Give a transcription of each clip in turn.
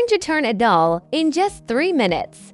Learn to turn a doll in just 3 minutes.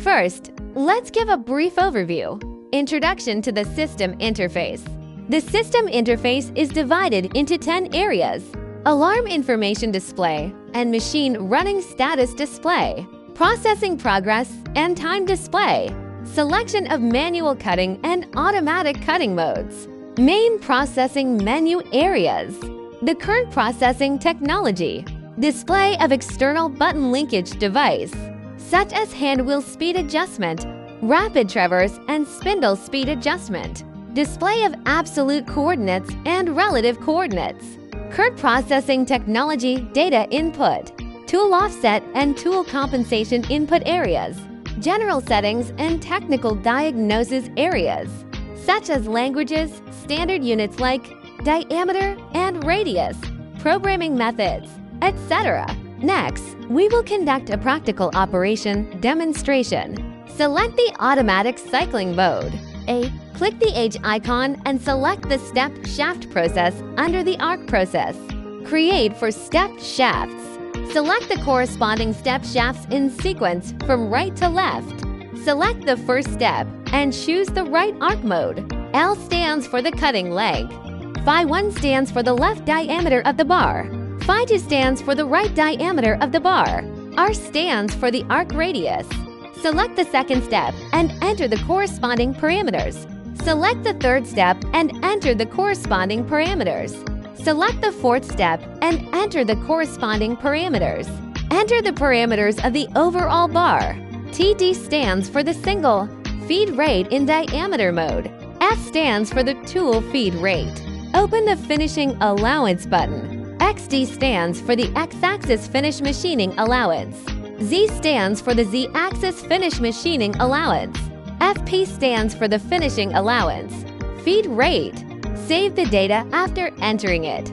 First, let's give a brief overview. Introduction to the system interface. The system interface is divided into 10 areas: alarm information display and machine running status display, processing progress and time display, selection of manual cutting and automatic cutting modes, main processing menu areas, the current processing technology, display of external button linkage device, such as hand wheel speed adjustment, rapid traverse and spindle speed adjustment, display of absolute coordinates and relative coordinates, current processing technology data input, tool offset and tool compensation input areas, general settings and technical diagnosis areas, such as languages, standard units like diameter and radius, programming methods, etc. Next, we will conduct a practical operation demonstration. Select the automatic cycling mode. Click the H icon and select the stepped shaft process under the arc process. Create for stepped shafts. Select the corresponding step shafts in sequence from right to left. Select the first step and choose the right arc mode. L stands for the cutting length. Phi1 stands for the left diameter of the bar. Phi2 stands for the right diameter of the bar. R stands for the arc radius. Select the second step and enter the corresponding parameters. Select the third step and enter the corresponding parameters. Select the fourth step and enter the corresponding parameters. Enter the parameters of the overall bar. TD stands for the single feed rate in diameter mode. F stands for the tool feed rate. Open the Finishing Allowance button. XD stands for the X-axis Finish Machining Allowance. Z stands for the Z-axis Finish Machining Allowance. FP stands for the Finishing Allowance. Feed rate. Save the data after entering it.